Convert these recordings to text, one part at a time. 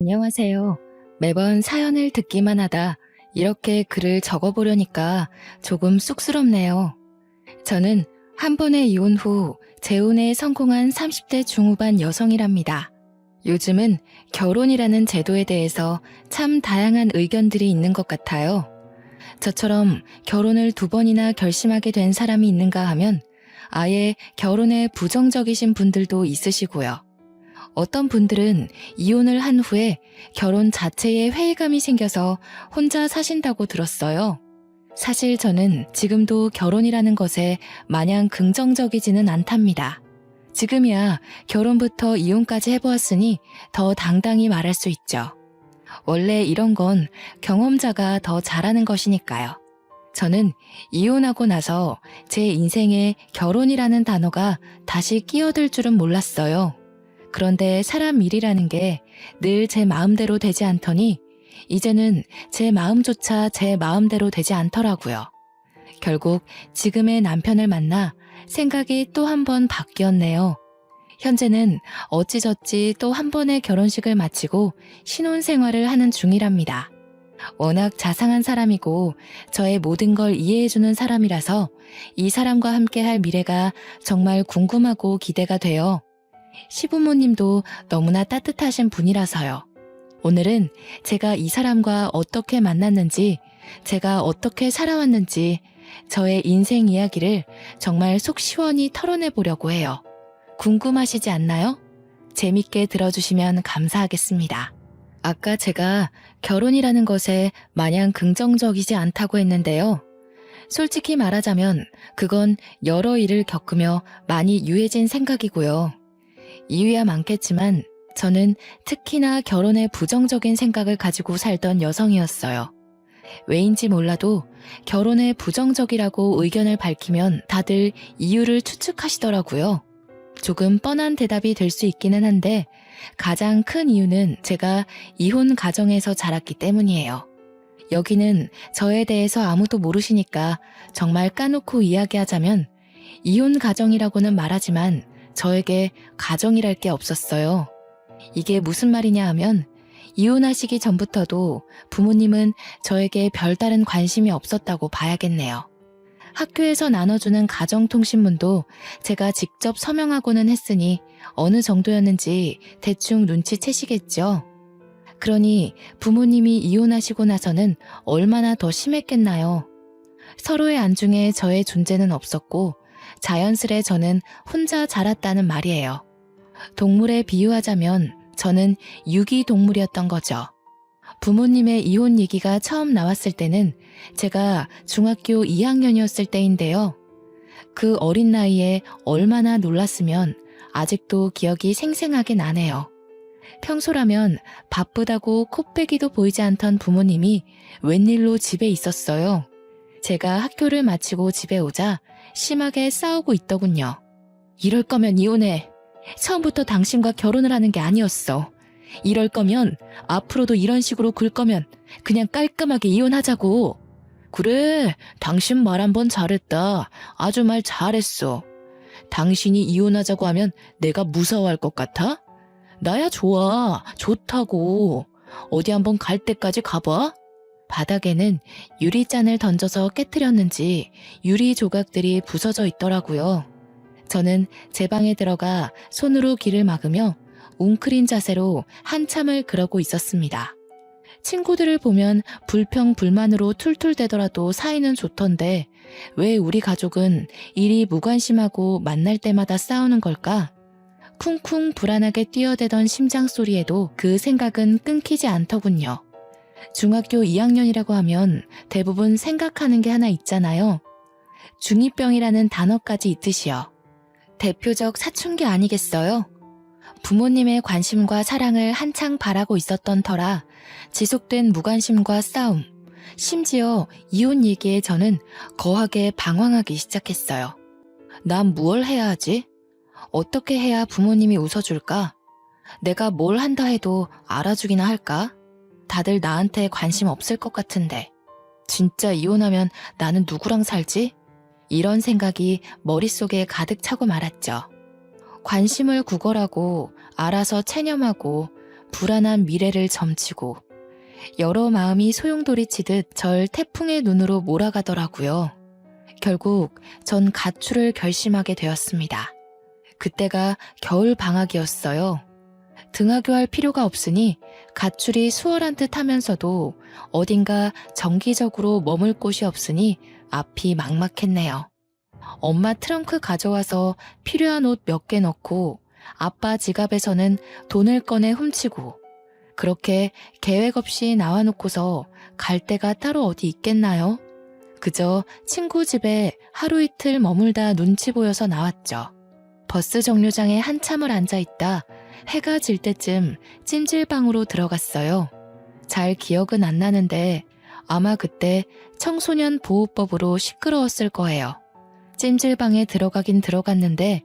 안녕하세요. 매번 사연을 듣기만 하다 이렇게 글을 적어보려니까 조금 쑥스럽네요. 저는 한 번의 이혼 후 재혼에 성공한 30대 중후반 여성이랍니다. 요즘은 결혼이라는 제도에 대해서 참 다양한 의견들이 있는 것 같아요. 저처럼 결혼을 2번이나 결심하게 된 사람이 있는가 하면 아예 결혼에 부정적이신 분들도 있으시고요. 어떤 분들은 이혼을 한 후에 결혼 자체에 회의감이 생겨서 혼자 사신다고 들었어요. 사실 저는 지금도 결혼이라는 것에 마냥 긍정적이지는 않답니다. 지금이야 결혼부터 이혼까지 해보았으니 더 당당히 말할 수 있죠. 원래 이런 건 경험자가 더 잘하는 것이니까요. 저는 이혼하고 나서 제 인생에 결혼이라는 단어가 다시 끼어들 줄은 몰랐어요. 그런데 사람 일이라는 게 늘 제 마음대로 되지 않더니 이제는 제 마음조차 제 마음대로 되지 않더라고요. 결국 지금의 남편을 만나 생각이 또 한 번 바뀌었네요. 현재는 어찌저찌 또 한 번의 결혼식을 마치고 신혼생활을 하는 중이랍니다. 워낙 자상한 사람이고 저의 모든 걸 이해해주는 사람이라서 이 사람과 함께 할 미래가 정말 궁금하고 기대가 돼요. 시부모님도 너무나 따뜻하신 분이라서요. 오늘은 제가 이 사람과 어떻게 만났는지, 제가 어떻게 살아왔는지, 저의 인생 이야기를 정말 속 시원히 털어내보려고 해요. 궁금하시지 않나요? 재밌게 들어주시면 감사하겠습니다. 아까 제가 결혼이라는 것에 마냥 긍정적이지 않다고 했는데요. 솔직히 말하자면 그건 여러 일을 겪으며 많이 유해진 생각이고요. 이유야 많겠지만 저는 특히나 결혼에 부정적인 생각을 가지고 살던 여성이었어요. 왜인지 몰라도 결혼에 부정적이라고 의견을 밝히면 다들 이유를 추측하시더라고요. 조금 뻔한 대답이 될 수 있기는 한데 가장 큰 이유는 제가 이혼 가정에서 자랐기 때문이에요. 여기는 저에 대해서 아무도 모르시니까 정말 까놓고 이야기하자면 이혼 가정이라고는 말하지만 저에게 가정이랄 게 없었어요. 이게 무슨 말이냐 하면 이혼하시기 전부터도 부모님은 저에게 별다른 관심이 없었다고 봐야겠네요. 학교에서 나눠주는 가정통신문도 제가 직접 서명하고는 했으니 어느 정도였는지 대충 눈치채시겠죠. 그러니 부모님이 이혼하시고 나서는 얼마나 더 심했겠나요. 서로의 안중에 저의 존재는 없었고 자연스레 저는 혼자 자랐다는 말이에요. 동물에 비유하자면 저는 유기동물이었던 거죠. 부모님의 이혼 얘기가 처음 나왔을 때는 제가 중학교 2학년이었을 때인데요. 그 어린 나이에 얼마나 놀랐으면 아직도 기억이 생생하게 나네요. 평소라면 바쁘다고 코빼기도 보이지 않던 부모님이 웬일로 집에 있었어요. 제가 학교를 마치고 집에 오자 심하게 싸우고 있더군요. 이럴 거면 이혼해. 처음부터 당신과 결혼을 하는 게 아니었어. 이럴 거면 앞으로도 이런 식으로 굴 거면 그냥 깔끔하게 이혼하자고. 그래, 당신 말 한번 잘했다. 아주 말 잘했어. 당신이 이혼하자고 하면 내가 무서워할 것 같아? 나야 좋아. 좋다고. 어디 한번 갈 때까지 가봐. 바닥에는 유리잔을 던져서 깨트렸는지 유리 조각들이 부서져 있더라고요. 저는 제 방에 들어가 손으로 귀를 막으며 웅크린 자세로 한참을 그러고 있었습니다. 친구들을 보면 불평불만으로 툴툴대더라도 사이는 좋던데 왜 우리 가족은 일이 무관심하고 만날 때마다 싸우는 걸까? 쿵쿵 불안하게 뛰어대던 심장 소리에도 그 생각은 끊기지 않더군요. 중학교 2학년이라고 하면 대부분 생각하는 게 하나 있잖아요. 중2병이라는 단어까지 있듯이요. 대표적 사춘기 아니겠어요? 부모님의 관심과 사랑을 한창 바라고 있었던 터라 지속된 무관심과 싸움, 심지어 이혼 얘기에 저는 거하게 방황하기 시작했어요. 난 무얼 해야 하지? 어떻게 해야 부모님이 웃어줄까? 내가 뭘 한다 해도 알아주기나 할까? 다들 나한테 관심 없을 것 같은데. 진짜 이혼하면 나는 누구랑 살지? 이런 생각이 머릿속에 가득 차고 말았죠. 관심을 구걸하고 알아서 체념하고 불안한 미래를 점치고 여러 마음이 소용돌이치듯 절 태풍의 눈으로 몰아가더라고요. 결국 전 가출을 결심하게 되었습니다. 그때가 겨울 방학이었어요. 등하교할 필요가 없으니 가출이 수월한 듯 하면서도 어딘가 정기적으로 머물 곳이 없으니 앞이 막막했네요. 엄마 트렁크 가져와서 필요한 옷 몇 개 넣고 아빠 지갑에서는 돈을 꺼내 훔치고 그렇게 계획 없이 나와놓고서 갈 데가 따로 어디 있겠나요? 그저 친구 집에 하루 이틀 머물다 눈치 보여서 나왔죠. 버스 정류장에 한참을 앉아있다 해가 질 때쯤 찜질방으로 들어갔어요. 잘 기억은 안 나는데 아마 그때 청소년 보호법으로 시끄러웠을 거예요. 찜질방에 들어가긴 들어갔는데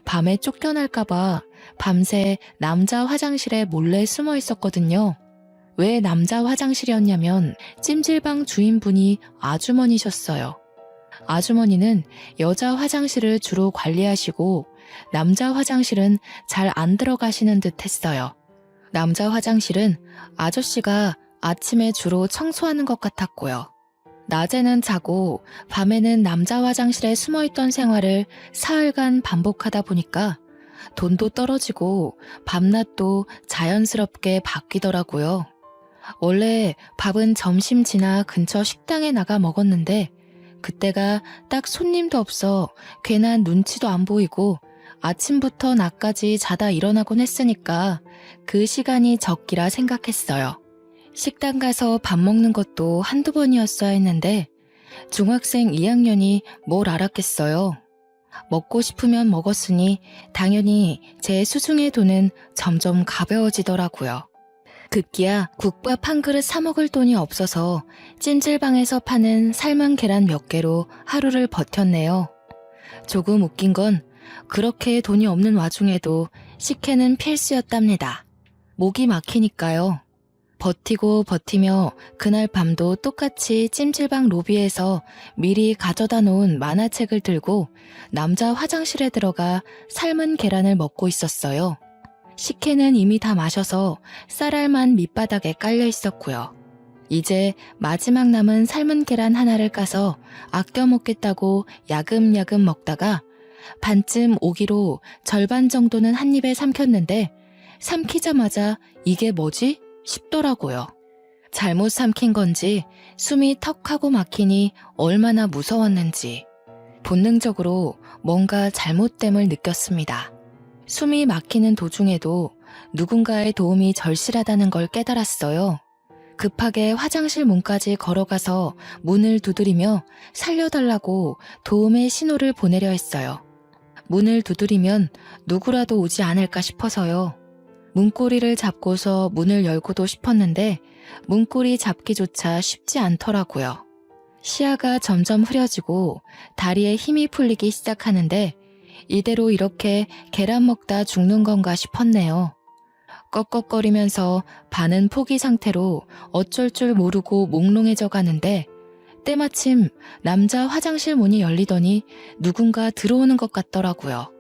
밤에 쫓겨날까봐 밤새 남자 화장실에 몰래 숨어 있었거든요. 왜 남자 화장실이었냐면 찜질방 주인분이 아주머니셨어요. 아주머니는 여자 화장실을 주로 관리하시고 남자 화장실은 잘 안 들어가시는 듯 했어요. 남자 화장실은 아저씨가 아침에 주로 청소하는 것 같았고요. 낮에는 자고 밤에는 남자 화장실에 숨어있던 생활을 사흘간 반복하다 보니까 돈도 떨어지고 밤낮도 자연스럽게 바뀌더라고요. 원래 밥은 점심 지나 근처 식당에 나가 먹었는데 그때가 딱 손님도 없어 괜한 눈치도 안 보이고 아침부터 낮까지 자다 일어나곤 했으니까 그 시간이 적기라 생각했어요. 식당 가서 밥 먹는 것도 한두 번이었어야 했는데 중학생 2학년이 뭘 알았겠어요. 먹고 싶으면 먹었으니 당연히 제 수중의 돈은 점점 가벼워지더라고요. 급기야 국밥 한 그릇 사 먹을 돈이 없어서 찜질방에서 파는 삶은 계란 몇 개로 하루를 버텼네요. 조금 웃긴 건 그렇게 돈이 없는 와중에도 식혜는 필수였답니다. 목이 막히니까요. 버티고 버티며 그날 밤도 똑같이 찜질방 로비에서 미리 가져다 놓은 만화책을 들고 남자 화장실에 들어가 삶은 계란을 먹고 있었어요. 식혜는 이미 다 마셔서 쌀알만 밑바닥에 깔려 있었고요. 이제 마지막 남은 삶은 계란 하나를 까서 아껴 먹겠다고 야금야금 먹다가 반쯤 오기로 절반 정도는 한 입에 삼켰는데 삼키자마자 이게 뭐지? 싶더라고요. 잘못 삼킨 건지 숨이 턱하고 막히니 얼마나 무서웠는지 본능적으로 뭔가 잘못됨을 느꼈습니다. 숨이 막히는 도중에도 누군가의 도움이 절실하다는 걸 깨달았어요. 급하게 화장실 문까지 걸어가서 문을 두드리며 살려달라고 도움의 신호를 보내려 했어요. 문을 두드리면 누구라도 오지 않을까 싶어서요. 문고리를 잡고서 문을 열고도 싶었는데 문고리 잡기조차 쉽지 않더라고요. 시야가 점점 흐려지고 다리에 힘이 풀리기 시작하는데 이대로 이렇게 계란 먹다 죽는 건가 싶었네요. 꺽꺽거리면서 반은 포기 상태로 어쩔 줄 모르고 몽롱해져 가는데 때마침 남자 화장실 문이 열리더니 누군가 들어오는 것 같더라고요.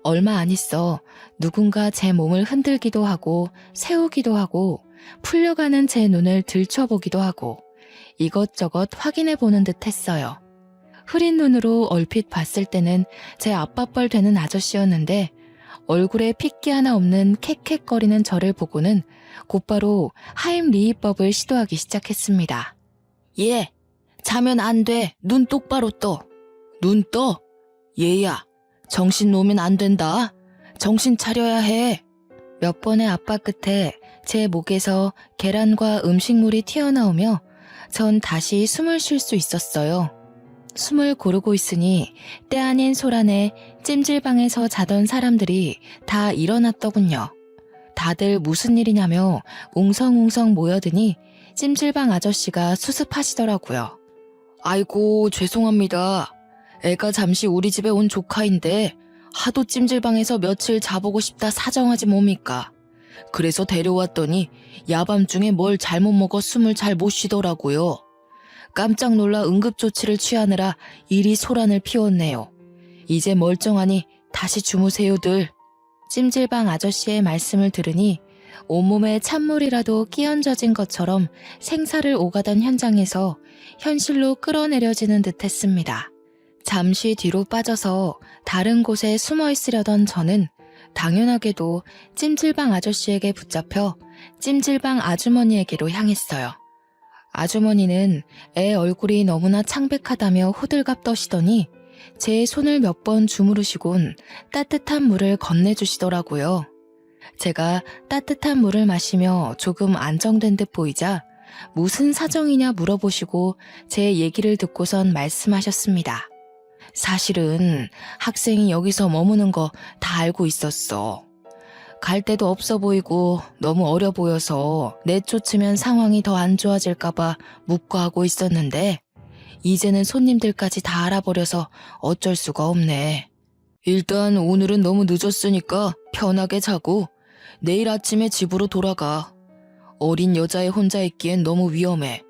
얼마 안 있어 누군가 제 몸을 흔들기도 하고 세우기도 하고 풀려가는 제 눈을 들춰보기도 하고 이것저것 확인해보는 듯 했어요. 흐린 눈으로 얼핏 봤을 때는 제 아빠뻘 되는 아저씨였는데 얼굴에 핏기 하나 없는 캑캑거리는 저를 보고는 곧바로 하임리히법을 시도하기 시작했습니다. 얘, 자면 안 돼. 눈 똑바로 떠. 눈 떠? 얘야, 정신 놓으면 안 된다. 정신 차려야 해. 몇 번의 압박 끝에 제 목에서 계란과 음식물이 튀어나오며 전 다시 숨을 쉴 수 있었어요. 숨을 고르고 있으니 때 아닌 소란에 찜질방에서 자던 사람들이 다 일어났더군요. 다들 무슨 일이냐며 웅성웅성 모여드니 찜질방 아저씨가 수습하시더라고요. 아이고 죄송합니다. 애가 잠시 우리 집에 온 조카인데 하도 찜질방에서 며칠 자보고 싶다 사정하지 뭡니까? 그래서 데려왔더니 야밤중에 뭘 잘못 먹어 숨을 잘 못 쉬더라고요. 깜짝 놀라 응급조치를 취하느라 이리 소란을 피웠네요. 이제 멀쩡하니 다시 주무세요들. 찜질방 아저씨의 말씀을 들으니 온몸에 찬물이라도 끼얹어진 것처럼 생사를 오가던 현장에서 현실로 끌어내려지는 듯 했습니다. 잠시 뒤로 빠져서 다른 곳에 숨어 있으려던 저는 당연하게도 찜질방 아저씨에게 붙잡혀 찜질방 아주머니에게로 향했어요. 아주머니는 애 얼굴이 너무나 창백하다며 호들갑 떠시더니 제 손을 몇 번 주무르시곤 따뜻한 물을 건네주시더라고요. 제가 따뜻한 물을 마시며 조금 안정된 듯 보이자 무슨 사정이냐 물어보시고 제 얘기를 듣고선 말씀하셨습니다. 사실은 학생이 여기서 머무는 거 다 알고 있었어. 갈 데도 없어 보이고 너무 어려 보여서 내쫓으면 상황이 더 안 좋아질까봐 묵과하고 있었는데 이제는 손님들까지 다 알아버려서 어쩔 수가 없네. 일단 오늘은 너무 늦었으니까 편하게 자고 내일 아침에 집으로 돌아가. 어린 여자애 혼자 있기엔 너무 위험해.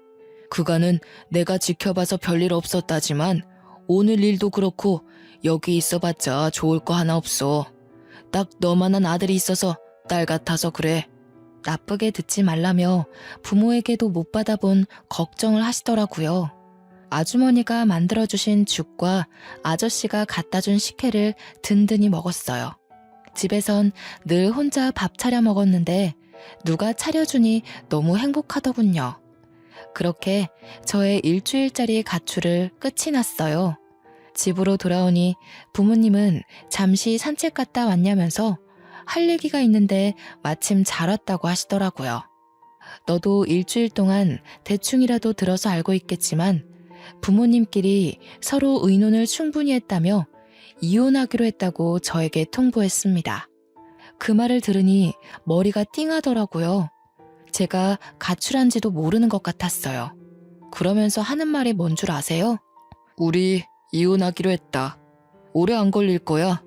그간은 내가 지켜봐서 별일 없었다지만 오늘 일도 그렇고 여기 있어봤자 좋을 거 하나 없어. 딱 너만한 아들이 있어서 딸 같아서 그래. 나쁘게 듣지 말라며 부모에게도 못 받아본 걱정을 하시더라고요. 아주머니가 만들어주신 죽과 아저씨가 갖다준 식혜를 든든히 먹었어요. 집에선 늘 혼자 밥 차려 먹었는데 누가 차려주니 너무 행복하더군요. 그렇게 저의 일주일짜리 가출을 끝이 났어요. 집으로 돌아오니 부모님은 잠시 산책 갔다 왔냐면서 할 얘기가 있는데 마침 잘 왔다고 하시더라고요. 너도 일주일 동안 대충이라도 들어서 알고 있겠지만 부모님끼리 서로 의논을 충분히 했다며 이혼하기로 했다고 저에게 통보했습니다. 그 말을 들으니 머리가 띵하더라고요. 제가 가출한지도 모르는 것 같았어요. 그러면서 하는 말이 뭔 줄 아세요? 우리 이혼하기로 했다. 오래 안 걸릴 거야.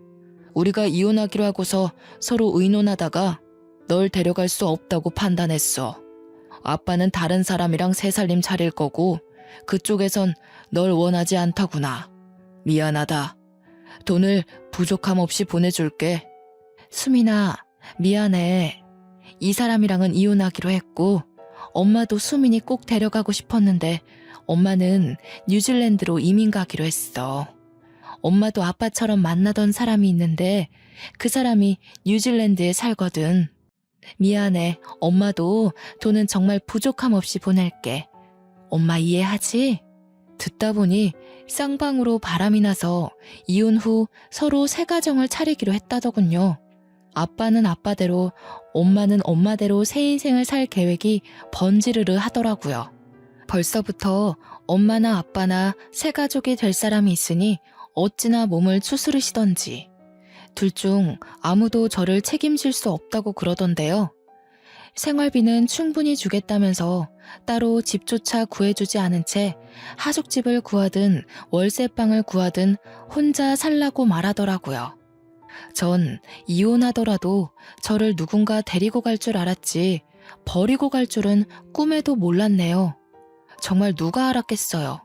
우리가 이혼하기로 하고서 서로 의논하다가 널 데려갈 수 없다고 판단했어. 아빠는 다른 사람이랑 새 살림 차릴 거고 그쪽에선 널 원하지 않다구나. 미안하다. 돈을 부족함 없이 보내줄게. 수민아, 미안해. 이 사람이랑은 이혼하기로 했고 엄마도 수민이 꼭 데려가고 싶었는데 엄마는 뉴질랜드로 이민 가기로 했어. 엄마도 아빠처럼 만나던 사람이 있는데 그 사람이 뉴질랜드에 살거든. 미안해. 엄마도 돈은 정말 부족함 없이 보낼게. 엄마 이해하지? 듣다 보니 쌍방으로 바람이 나서 이혼 후 서로 새 가정을 차리기로 했다더군요. 아빠는 아빠대로, 엄마는 엄마대로 새 인생을 살 계획이 번지르르 하더라고요. 벌써부터 엄마나 아빠나 새 가족이 될 사람이 있으니 어찌나 몸을 추스르시던지. 둘 중 아무도 저를 책임질 수 없다고 그러던데요. 생활비는 충분히 주겠다면서 따로 집조차 구해주지 않은 채 하숙집을 구하든 월세방을 구하든 혼자 살라고 말하더라고요. 전 이혼하더라도 저를 누군가 데리고 갈 줄 알았지 버리고 갈 줄은 꿈에도 몰랐네요. 정말 누가 알았겠어요.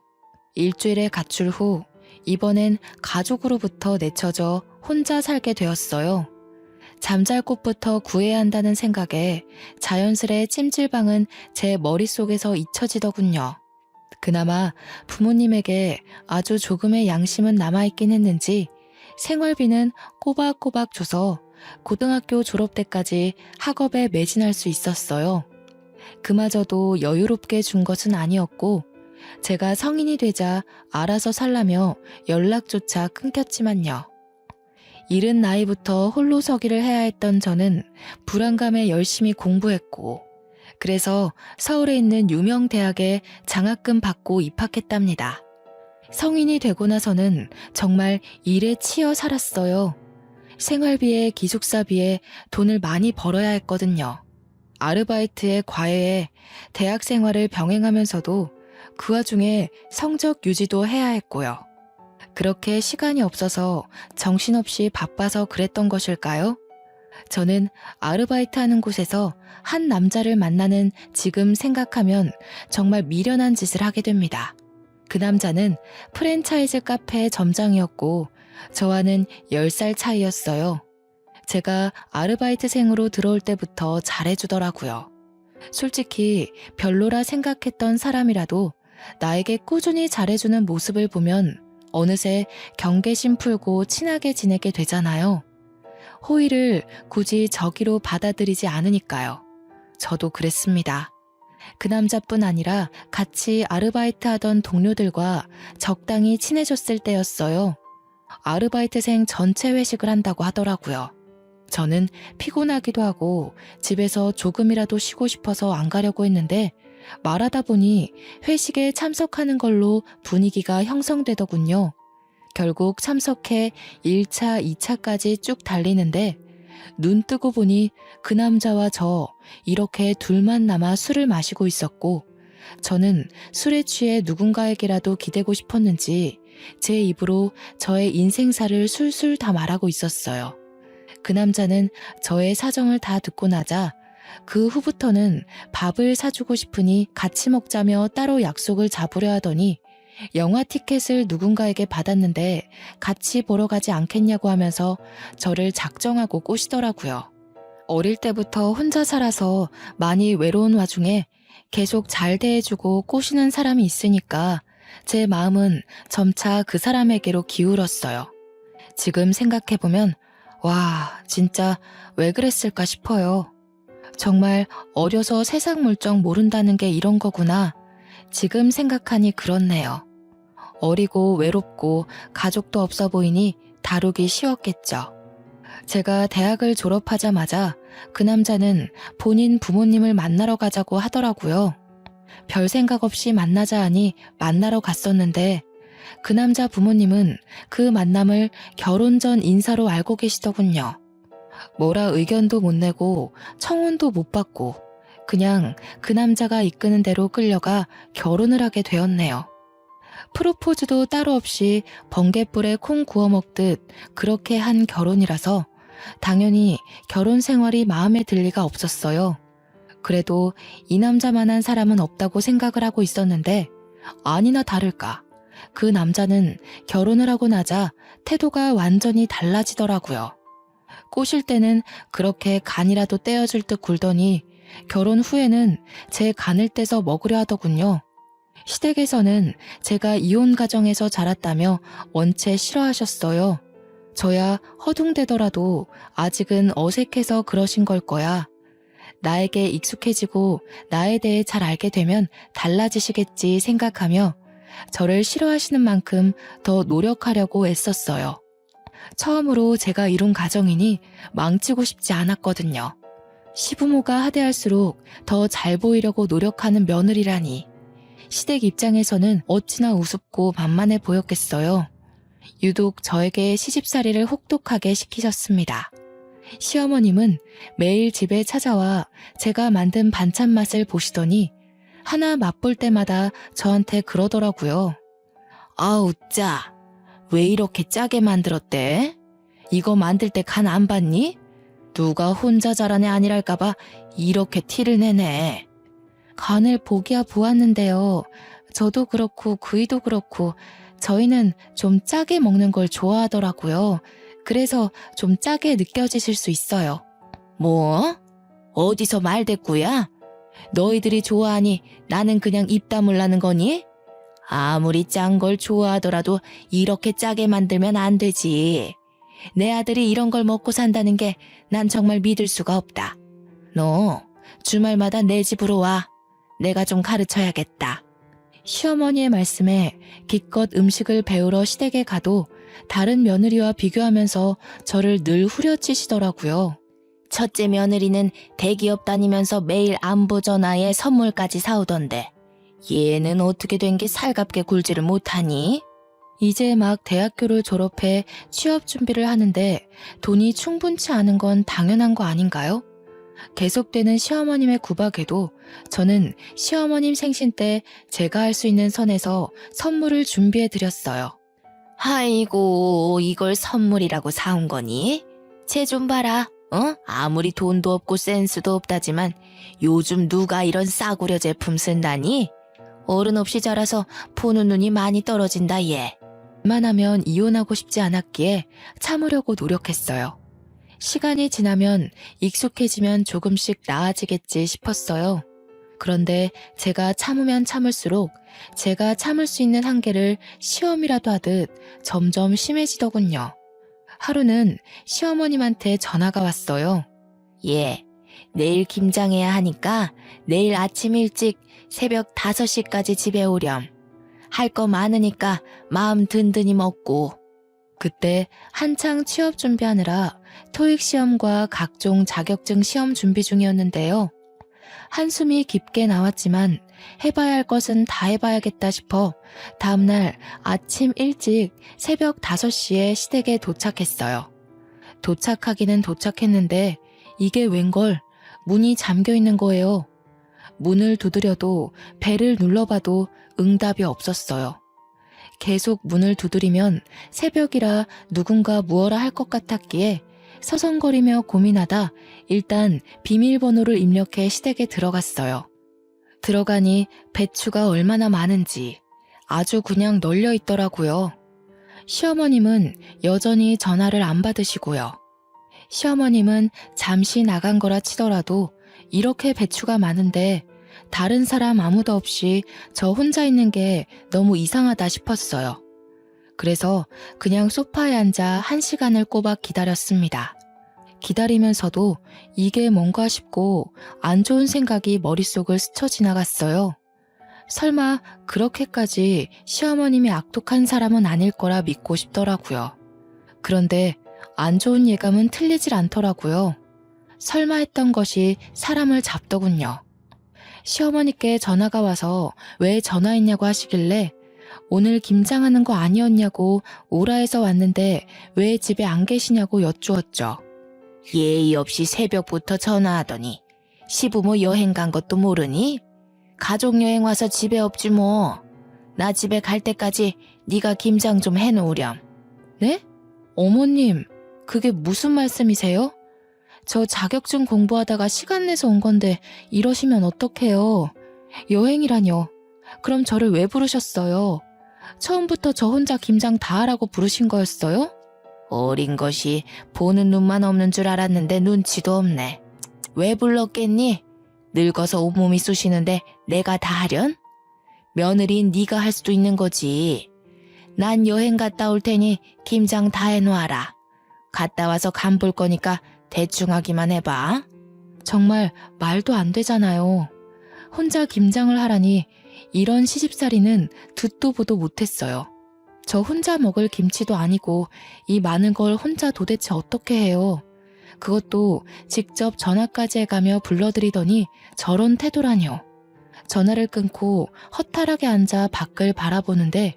일주일의 가출 후 이번엔 가족으로부터 내쳐져 혼자 살게 되었어요. 잠잘 곳부터 구해야 한다는 생각에 자연스레 찜질방은 제 머릿속에서 잊혀지더군요. 그나마 부모님에게 아주 조금의 양심은 남아있긴 했는지 생활비는 꼬박꼬박 줘서 고등학교 졸업 때까지 학업에 매진할 수 있었어요. 그마저도 여유롭게 준 것은 아니었고 제가 성인이 되자 알아서 살라며 연락조차 끊겼지만요. 이른 나이부터 홀로 서기를 해야 했던 저는 불안감에 열심히 공부했고 그래서 서울에 있는 유명 대학에 장학금 받고 입학했답니다. 성인이 되고 나서는 정말 일에 치여 살았어요. 생활비에 기숙사비에 돈을 많이 벌어야 했거든요. 아르바이트에 과외에 대학 생활을 병행하면서도 그 와중에 성적 유지도 해야 했고요. 그렇게 시간이 없어서 정신없이 바빠서 그랬던 것일까요? 저는 아르바이트 하는 곳에서 한 남자를 만나는 지금 생각하면 정말 미련한 짓을 하게 됩니다. 그 남자는 프랜차이즈 카페 점장이었고 저와는 10살 차이였어요. 제가 아르바이트생으로 들어올 때부터 잘해주더라고요. 솔직히 별로라 생각했던 사람이라도 나에게 꾸준히 잘해주는 모습을 보면 어느새 경계심 풀고 친하게 지내게 되잖아요. 호의를 굳이 저기로 받아들이지 않으니까요. 저도 그랬습니다. 그 남자뿐 아니라 같이 아르바이트 하던 동료들과 적당히 친해졌을 때였어요. 아르바이트생 전체 회식을 한다고 하더라고요. 저는 피곤하기도 하고 집에서 조금이라도 쉬고 싶어서 안 가려고 했는데 말하다 보니 회식에 참석하는 걸로 분위기가 형성되더군요. 결국 참석해 1차, 2차까지 쭉 달리는데 눈 뜨고 보니 그 남자와 저 이렇게 둘만 남아 술을 마시고 있었고 저는 술에 취해 누군가에게라도 기대고 싶었는지 제 입으로 저의 인생사를 술술 다 말하고 있었어요. 그 남자는 저의 사정을 다 듣고 나자 그 후부터는 밥을 사주고 싶으니 같이 먹자며 따로 약속을 잡으려 하더니 영화 티켓을 누군가에게 받았는데 같이 보러 가지 않겠냐고 하면서 저를 작정하고 꼬시더라고요. 어릴 때부터 혼자 살아서 많이 외로운 와중에 계속 잘 대해주고 꼬시는 사람이 있으니까 제 마음은 점차 그 사람에게로 기울었어요. 지금 생각해보면 와, 진짜 왜 그랬을까 싶어요. 정말 어려서 세상 물정 모른다는 게 이런 거구나. 지금 생각하니 그렇네요. 어리고 외롭고 가족도 없어 보이니 다루기 쉬웠겠죠. 제가 대학을 졸업하자마자 그 남자는 본인 부모님을 만나러 가자고 하더라고요. 별 생각 없이 만나자 하니 만나러 갔었는데 그 남자 부모님은 그 만남을 결혼 전 인사로 알고 계시더군요. 뭐라 의견도 못 내고 청혼도 못 받고 그냥 그 남자가 이끄는 대로 끌려가 결혼을 하게 되었네요. 프로포즈도 따로 없이 번갯불에 콩 구워 먹듯 그렇게 한 결혼이라서 당연히 결혼 생활이 마음에 들 리가 없었어요. 그래도 이 남자만한 사람은 없다고 생각을 하고 있었는데 아니나 다를까 그 남자는 결혼을 하고 나자 태도가 완전히 달라지더라고요. 꼬실 때는 그렇게 간이라도 떼어줄 듯 굴더니 결혼 후에는 제 간을 떼서 먹으려 하더군요. 시댁에서는 제가 이혼 가정에서 자랐다며 원체 싫어하셨어요. 저야 허둥대더라도 아직은 어색해서 그러신 걸 거야. 나에게 익숙해지고 나에 대해 잘 알게 되면 달라지시겠지 생각하며 저를 싫어하시는 만큼 더 노력하려고 애썼어요. 처음으로 제가 이룬 가정이니 망치고 싶지 않았거든요. 시부모가 하대할수록 더 잘 보이려고 노력하는 며느리라니. 시댁 입장에서는 어찌나 우습고 만만해 보였겠어요. 유독 저에게 시집살이를 혹독하게 시키셨습니다. 시어머님은 매일 집에 찾아와 제가 만든 반찬 맛을 보시더니 하나 맛볼 때마다 저한테 그러더라고요. 아우 짜, 왜 이렇게 짜게 만들었대? 이거 만들 때 간 안 봤니? 누가 혼자 잘한 애 아니랄까봐 이렇게 티를 내네. 간을 보기야 보았는데요. 저도 그렇고 그이도 그렇고 저희는 좀 짜게 먹는 걸 좋아하더라고요. 그래서 좀 짜게 느껴지실 수 있어요. 뭐? 어디서 말대꾸야? 너희들이 좋아하니 나는 그냥 입 다물라는 거니? 아무리 짠 걸 좋아하더라도 이렇게 짜게 만들면 안 되지. 내 아들이 이런 걸 먹고 산다는 게 난 정말 믿을 수가 없다. 너 주말마다 내 집으로 와. 내가 좀 가르쳐야겠다. 시어머니의 말씀에 기껏 음식을 배우러 시댁에 가도 다른 며느리와 비교하면서 저를 늘 후려치시더라고요. 첫째 며느리는 대기업 다니면서 매일 안부 전화에 선물까지 사오던데 얘는 어떻게 된 게 살갑게 굴지를 못하니? 이제 막 대학교를 졸업해 취업 준비를 하는데 돈이 충분치 않은 건 당연한 거 아닌가요? 계속되는 시어머님의 구박에도 저는 시어머님 생신 때 제가 할 수 있는 선에서 선물을 준비해 드렸어요. 아이고, 이걸 선물이라고 사온 거니? 쟤 좀 봐라. 아무리 돈도 없고 센스도 없다지만 요즘 누가 이런 싸구려 제품 쓴다니? 어른 없이 자라서 보는 눈이 많이 떨어진다 얘. 웬만하면 이혼하고 싶지 않았기에 참으려고 노력했어요. 시간이 지나면 익숙해지면 조금씩 나아지겠지 싶었어요. 그런데 제가 참으면 참을수록 제가 참을 수 있는 한계를 시험이라도 하듯 점점 심해지더군요. 하루는 시어머님한테 전화가 왔어요. 예, 내일 김장해야 하니까 내일 아침 일찍 새벽 5시까지 집에 오렴. 할 거 많으니까 마음 든든히 먹고. 그때 한창 취업 준비하느라 토익 시험과 각종 자격증 시험 준비 중이었는데요. 한숨이 깊게 나왔지만 해봐야 할 것은 다 해봐야겠다 싶어 다음날 아침 일찍 새벽 5시에 시댁에 도착했어요. 도착하기는 도착했는데 이게 웬걸 문이 잠겨 있는 거예요. 문을 두드려도 벨을 눌러봐도 응답이 없었어요. 계속 문을 두드리면 새벽이라 누군가 무어라 할 것 같았기에 서성거리며 고민하다 일단 비밀번호를 입력해 시댁에 들어갔어요. 들어가니 배추가 얼마나 많은지 아주 그냥 널려 있더라고요. 시어머님은 여전히 전화를 안 받으시고요. 시어머님은 잠시 나간 거라 치더라도 이렇게 배추가 많은데 다른 사람 아무도 없이 저 혼자 있는 게 너무 이상하다 싶었어요. 그래서 그냥 소파에 앉아 1시간을 꼬박 기다렸습니다. 기다리면서도 이게 뭔가 싶고 안 좋은 생각이 머릿속을 스쳐 지나갔어요. 설마 그렇게까지 시어머님이 악독한 사람은 아닐 거라 믿고 싶더라고요. 그런데 안 좋은 예감은 틀리질 않더라고요. 설마 했던 것이 사람을 잡더군요. 시어머니께 전화가 와서 왜 전화했냐고 하시길래 오늘 김장하는 거 아니었냐고 오라 해서 왔는데 왜 집에 안 계시냐고 여쭈었죠. 예의 없이 새벽부터 전화하더니 시부모 여행 간 것도 모르니? 가족여행 와서 집에 없지 뭐. 나 집에 갈 때까지 네가 김장 좀 해놓으렴. 네? 어머님, 그게 무슨 말씀이세요? 저 자격증 공부하다가 시간 내서 온 건데 이러시면 어떡해요. 여행이라뇨. 그럼 저를 왜 부르셨어요? 처음부터 저 혼자 김장 다 하라고 부르신 거였어요? 어린 것이 보는 눈만 없는 줄 알았는데 눈치도 없네. 왜 불렀겠니? 늙어서 온몸이 쑤시는데 내가 다 하련? 며느리인 네가 할 수도 있는 거지. 난 여행 갔다 올 테니 김장 다 해놓아라. 갔다 와서 간 볼 거니까 대충 하기만 해봐. 정말 말도 안 되잖아요. 혼자 김장을 하라니 이런 시집살이는 듣도 보도 못했어요. 저 혼자 먹을 김치도 아니고 이 많은 걸 혼자 도대체 어떻게 해요. 그것도 직접 전화까지 해가며 불러드리더니 저런 태도라뇨. 전화를 끊고 허탈하게 앉아 밖을 바라보는데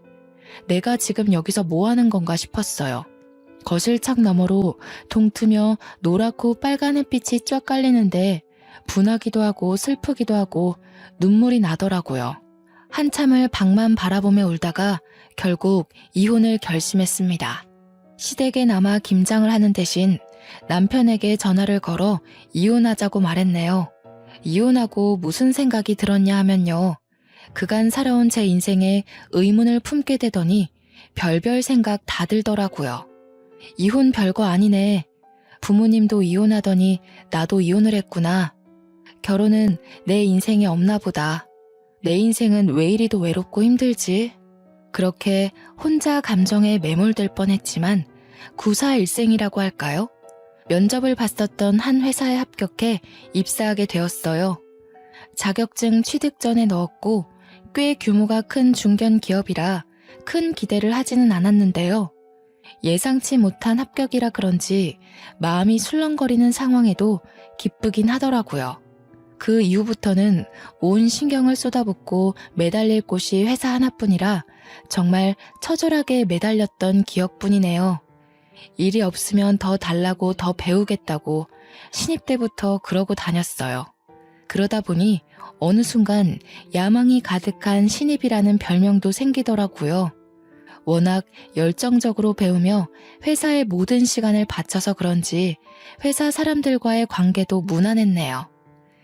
내가 지금 여기서 뭐 하는 건가 싶었어요. 거실 창 너머로 동트며 노랗고 빨간 햇빛이 쫙 깔리는데 분하기도 하고 슬프기도 하고 눈물이 나더라고요. 한참을 밖만 바라보며 울다가 결국 이혼을 결심했습니다. 시댁에 남아 김장을 하는 대신 남편에게 전화를 걸어 이혼하자고 말했네요. 이혼하고 무슨 생각이 들었냐 하면요. 그간 살아온 제 인생에 의문을 품게 되더니 별별 생각 다 들더라고요. 이혼 별거 아니네. 부모님도 이혼하더니 나도 이혼을 했구나. 결혼은 내 인생에 없나 보다. 내 인생은 왜 이리도 외롭고 힘들지? 그렇게 혼자 감정에 매몰될 뻔했지만 구사일생이라고 할까요? 면접을 봤었던 한 회사에 합격해 입사하게 되었어요. 자격증 취득 전에 넣었고 꽤 규모가 큰 중견 기업이라 큰 기대를 하지는 않았는데요. 예상치 못한 합격이라 그런지 마음이 술렁거리는 상황에도 기쁘긴 하더라고요. 그 이후부터는 온 신경을 쏟아붓고 매달릴 곳이 회사 하나뿐이라 정말 처절하게 매달렸던 기억뿐이네요. 일이 없으면 더 달라고 더 배우겠다고 신입 때부터 그러고 다녔어요. 그러다 보니 어느 순간 야망이 가득한 신입이라는 별명도 생기더라고요. 워낙 열정적으로 배우며 회사의 모든 시간을 바쳐서 그런지 회사 사람들과의 관계도 무난했네요.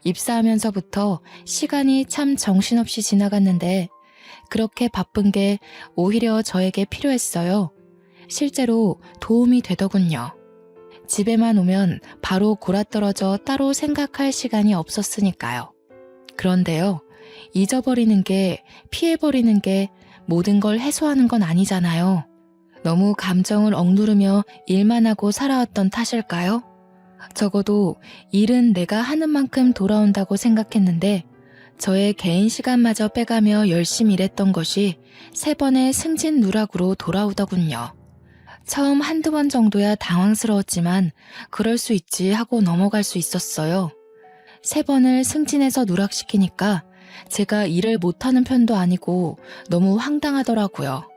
입사하면서부터 시간이 참 정신없이 지나갔는데 그렇게 바쁜 게 오히려 저에게 필요했어요. 실제로 도움이 되더군요. 집에만 오면 바로 골아떨어져 따로 생각할 시간이 없었으니까요. 그런데요, 잊어버리는 게, 피해버리는 게 모든 걸 해소하는 건 아니잖아요. 너무 감정을 억누르며 일만 하고 살아왔던 탓일까요? 적어도 일은 내가 하는 만큼 돌아온다고 생각했는데 저의 개인 시간마저 빼가며 열심히 일했던 것이 3번의 승진 누락으로 돌아오더군요. 처음 한두 번 정도야 당황스러웠지만 그럴 수 있지 하고 넘어갈 수 있었어요. 3번을 승진해서 누락시키니까 제가 일을 못하는 편도 아니고 너무 황당하더라고요.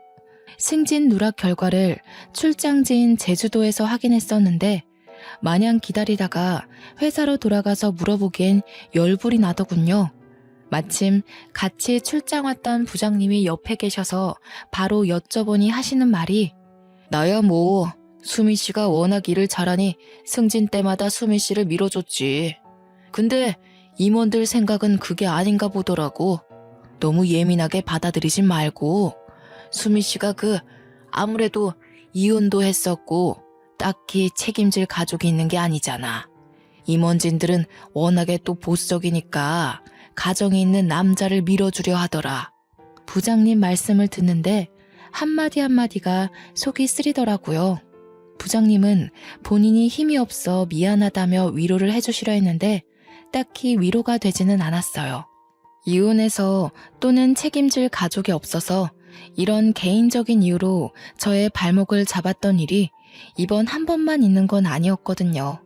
승진 누락 결과를 출장지인 제주도에서 확인했었는데 마냥 기다리다가 회사로 돌아가서 물어보기엔 열불이 나더군요. 마침 같이 출장 왔던 부장님이 옆에 계셔서 바로 여쭤보니 하시는 말이 나야 뭐 수미 씨가 워낙 일을 잘하니 승진 때마다 수미 씨를 밀어줬지. 근데 임원들 생각은 그게 아닌가 보더라고. 너무 예민하게 받아들이진 말고 수미 씨가 아무래도 이혼도 했었고 딱히 책임질 가족이 있는 게 아니잖아. 임원진들은 워낙에 또 보수적이니까 가정이 있는 남자를 밀어주려 하더라. 부장님 말씀을 듣는데 한마디 한마디가 속이 쓰리더라고요. 부장님은 본인이 힘이 없어 미안하다며 위로를 해주시려 했는데 딱히 위로가 되지는 않았어요. 이혼해서 또는 책임질 가족이 없어서 이런 개인적인 이유로 저의 발목을 잡았던 일이 이번 한 번만 있는 건 아니었거든요.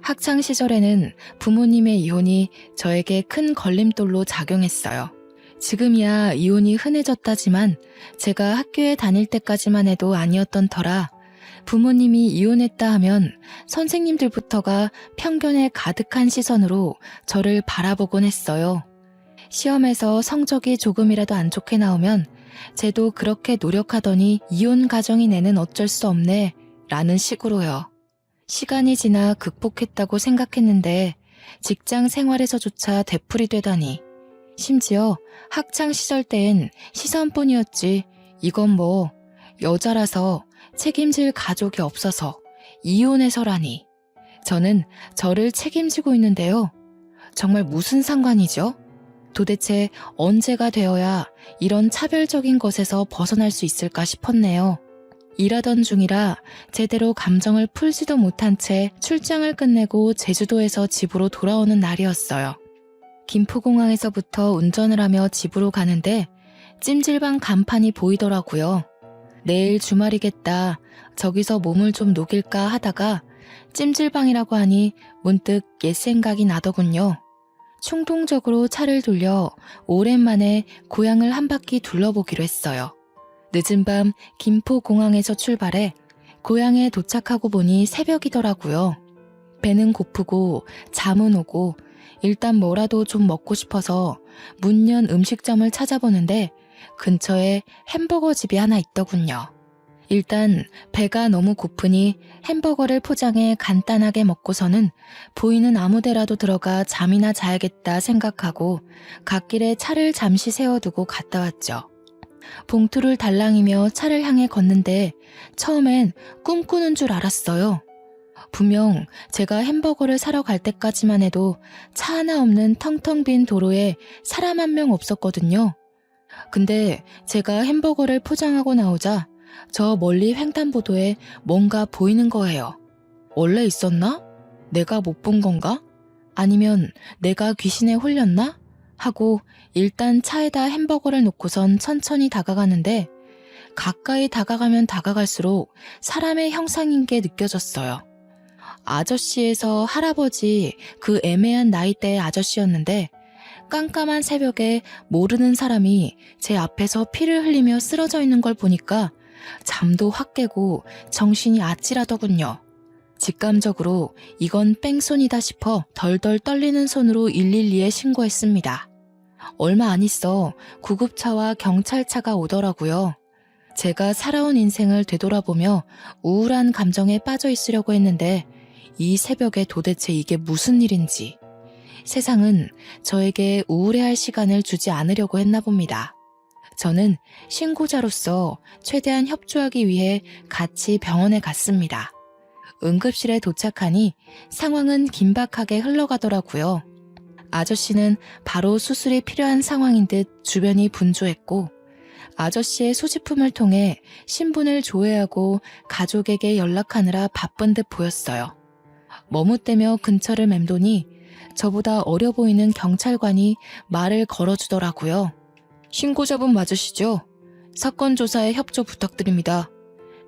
학창 시절에는 부모님의 이혼이 저에게 큰 걸림돌로 작용했어요. 지금이야 이혼이 흔해졌다지만 제가 학교에 다닐 때까지만 해도 아니었던 터라 부모님이 이혼했다 하면 선생님들부터가 편견에 가득한 시선으로 저를 바라보곤 했어요. 시험에서 성적이 조금이라도 안 좋게 나오면 쟤도 그렇게 노력하더니 이혼 가정이네는 어쩔 수 없네 라는 식으로요. 시간이 지나 극복했다고 생각했는데 직장 생활에서조차 되풀이 되다니. 심지어 학창시절 땐 시선뿐이었지 이건 뭐 여자라서 책임질 가족이 없어서 이혼해서라니. 저는 저를 책임지고 있는데요. 정말 무슨 상관이죠? 도대체 언제가 되어야 이런 차별적인 것에서 벗어날 수 있을까 싶었네요. 일하던 중이라 제대로 감정을 풀지도 못한 채 출장을 끝내고 제주도에서 집으로 돌아오는 날이었어요. 김포공항에서부터 운전을 하며 집으로 가는데 찜질방 간판이 보이더라고요. 내일 주말이겠다. 저기서 몸을 좀 녹일까 하다가 찜질방이라고 하니 문득 옛 생각이 나더군요. 충동적으로 차를 돌려 오랜만에 고향을 한 바퀴 둘러보기로 했어요. 늦은 밤 김포공항에서 출발해 고향에 도착하고 보니 새벽이더라고요. 배는 고프고 잠은 오고 일단 뭐라도 좀 먹고 싶어서 문 연 음식점을 찾아보는데 근처에 햄버거 집이 하나 있더군요. 일단 배가 너무 고프니 햄버거를 포장해 간단하게 먹고서는 보이는 아무 데라도 들어가 잠이나 자야겠다 생각하고 갓길에 차를 잠시 세워두고 갔다 왔죠. 봉투를 달랑이며 차를 향해 걷는데 처음엔 꿈꾸는 줄 알았어요. 분명 제가 햄버거를 사러 갈 때까지만 해도 차 하나 없는 텅텅 빈 도로에 사람 한 명 없었거든요. 근데 제가 햄버거를 포장하고 나오자 저 멀리 횡단보도에 뭔가 보이는 거예요. 원래 있었나? 내가 못 본 건가? 아니면 내가 귀신에 홀렸나? 하고 일단 차에다 햄버거를 놓고선 천천히 다가가는데 가까이 다가가면 다가갈수록 사람의 형상인 게 느껴졌어요. 아저씨에서 할아버지 그 애매한 나이대의 아저씨였는데 깜깜한 새벽에 모르는 사람이 제 앞에서 피를 흘리며 쓰러져 있는 걸 보니까 잠도 확 깨고 정신이 아찔하더군요. 직감적으로 이건 뺑소니다 싶어 덜덜 떨리는 손으로 112에 신고했습니다. 얼마 안 있어 구급차와 경찰차가 오더라고요. 제가 살아온 인생을 되돌아보며 우울한 감정에 빠져 있으려고 했는데 이 새벽에 도대체 이게 무슨 일인지. 세상은 저에게 우울해할 시간을 주지 않으려고 했나 봅니다. 저는 신고자로서 최대한 협조하기 위해 같이 병원에 갔습니다. 응급실에 도착하니 상황은 긴박하게 흘러가더라고요. 아저씨는 바로 수술이 필요한 상황인 듯 주변이 분주했고 아저씨의 소지품을 통해 신분을 조회하고 가족에게 연락하느라 바쁜 듯 보였어요. 머뭇대며 근처를 맴도니 저보다 어려 보이는 경찰관이 말을 걸어주더라고요. 신고자분 맞으시죠? 사건 조사에 협조 부탁드립니다.